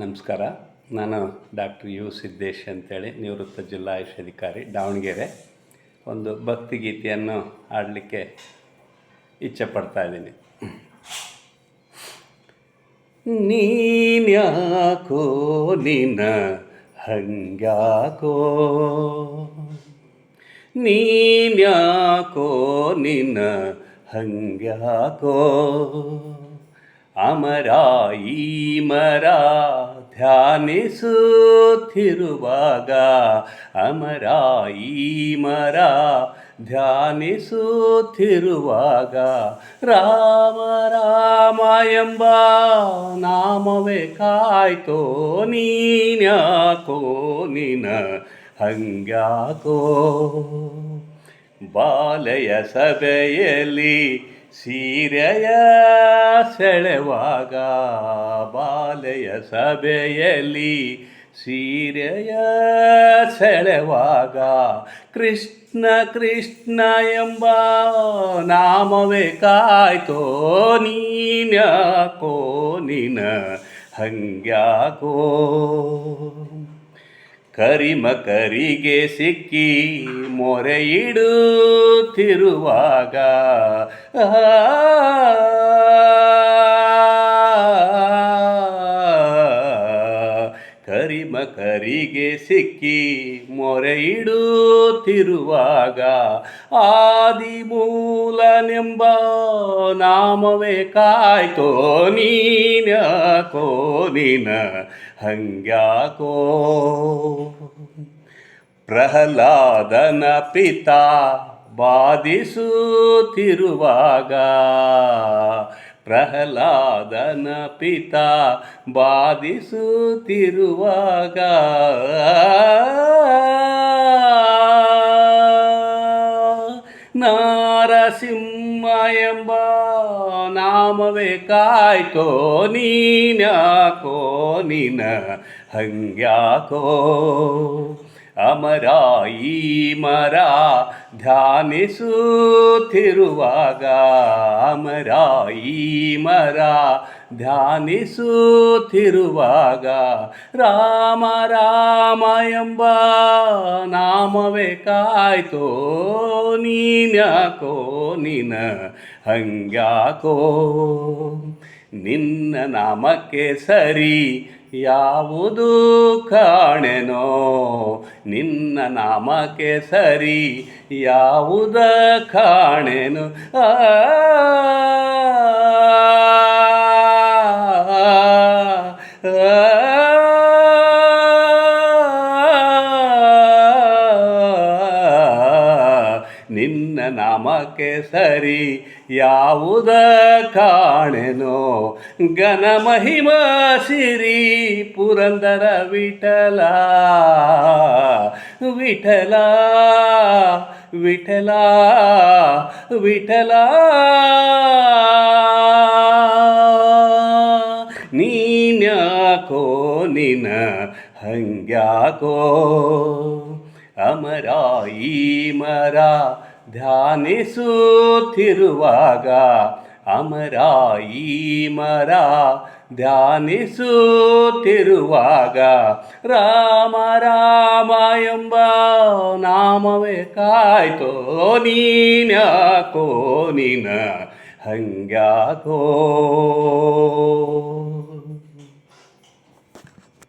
ನಮಸ್ಕಾರ. ನಾನು doctor you Siddesh ಅಂತೇಳಿ, ನಿವೃತ್ತ ಜಿಲ್ಲಾ ಆಯುಷಾಧಿಕಾರಿ, ದಾವಣಗೆರೆ. ಒಂದು ಭಕ್ತಿಗೀತೆಯನ್ನು ಹಾಡಲಿಕ್ಕೆ ಇಚ್ಛೆಪಡ್ತಾ ಇದ್ದೀನಿ. ನೀನ್ಯಾಕೋ ನಿನ್ನ ಹಂಗ್ಯಾಕೋ, ನೀನ್ಯಾಕೋ ನಿನ್ನ ಹಂಗ್ಯಾಕೋ, ಅಮರ ಈ ಮರ ಧ್ಯಾನಿಸುತ್ತಿರುವಾಗ, ಅಮರ ಈ ಮರ ಧ್ಯಾನಿಸುತ್ತಿರುವಾಗ, ರಾಮ ರಾಮ ಎಂಬ ನಾಮವೇ ಕಾಯ್ತೋ, ನೀನ್ಯಾಕೋ ನಿನ್ನ ಹಂಗ್ಯಾಕೋ. ಬಾಲೆಯ ಸಭೆಯಲ್ಲಿ ಸೀರೆಯ ಸೆಳೆವಾಗ, ಬಾಲೆಯ ಸಭೆಯಲ್ಲಿ ಸೀರೆಯ ಸೆಳೆವಾಗ, ಕೃಷ್ಣ ಕೃಷ್ಣ ಎಂಬ ನಾಮವೇ ಕಾಯ್ತೋ, ನೀನ್ಯಾಕೋ ನಿನ್ನ ಹಂಗ್ಯಾಕೋ. ಕರಿಮಕರಿಗೆ ಸಿಕ್ಕಿ ಮೊರೆ ಇಡುತ್ತಿರುವಾಗ, ಕರಿಮಕರಿಗೆ ಸಿಕ್ಕಿ ಮೊರೆ ಇಡುತ್ತಿರುವಾಗ, ಆದಿಮೂಲನೆಂಬ ನಾಮವೇ ಕಾಯ್ತೋ, ನೀನ್ಯಾಕೋ ನಿನ್ನ ಹಂಗ್ಯಾಕೋ. ಪ್ರಹ್ಲಾದನ ಪಿತ ಬಾಧಿಸುತ್ತಿರುವಾಗ, ಪ್ರಹ್ಲಾದನ ಪಿತ ಬಾಧಿಸುತ್ತಿರುವಾಗ, ನಾರಸಿಂಹ ಎಂಬ ನಾಮವೇ ಕಾಯ್ತೋ, ನೀನ್ಯಾಕೋ ನಿನ್ನ ಹಂಗ್ಯಾಕೋ. ಅಮರ ಈ ಮರ ಧ್ಯಾನಿಸುತ್ತಿರುವಾಗ, ಅಮರ ಈ ಮರ ಧ್ಯಾನಿಸುತ್ತಿರುವಾಗ, ರಾಮ ರಾಮ ಎಂಬ ನಾಮವೇ ಕಾಯ್ತೋ, ನೀನ್ಯಾಕೋ ನಿನ್ನ ಹಂಗ್ಯಾಕೋ. ನಿನ್ನ ನಾಮಕ್ಕೆ ಸರಿ ಯಾವುದು ಕಾಣೆನೋ, ನಿನ್ನ ನಾಮಕ್ಕೆ ಸರಿ ಯಾವುದ ಕಾಣೆನು, ನಿನ್ನ ನಾಮಕ್ಕೆ ಸರಿ ಯಾವುದ ಕಾಣೆನೋ. ಘನ ಮಹಿಮ ಸಿರಿ ಪುರಂದರ ವಿಠಲ, ವಿಠಲ ವಿಠಲ ವಿಠಲ, ನೀನ್ಯಾಕೋ ನಿನ್ನ ಹಂಗ್ಯಾಕೋ. ಅಮರ ಈ ಮರ ಧ್ಯಾನಿಸುತ್ತಿರುವಾಗ, ಅಮರ ಈ ಮರ ಧ್ಯಾನಿಸುತ್ತಿರುವಾಗ, ರಾಮ ರಾಮ ಎಂಬ ನಾಮವೇ ಕಾಯ್ತೋ, ನೀನ್ಯಾಕೋ ನಿನ್ನ ಹಂಗ್ಯಾಕೋ.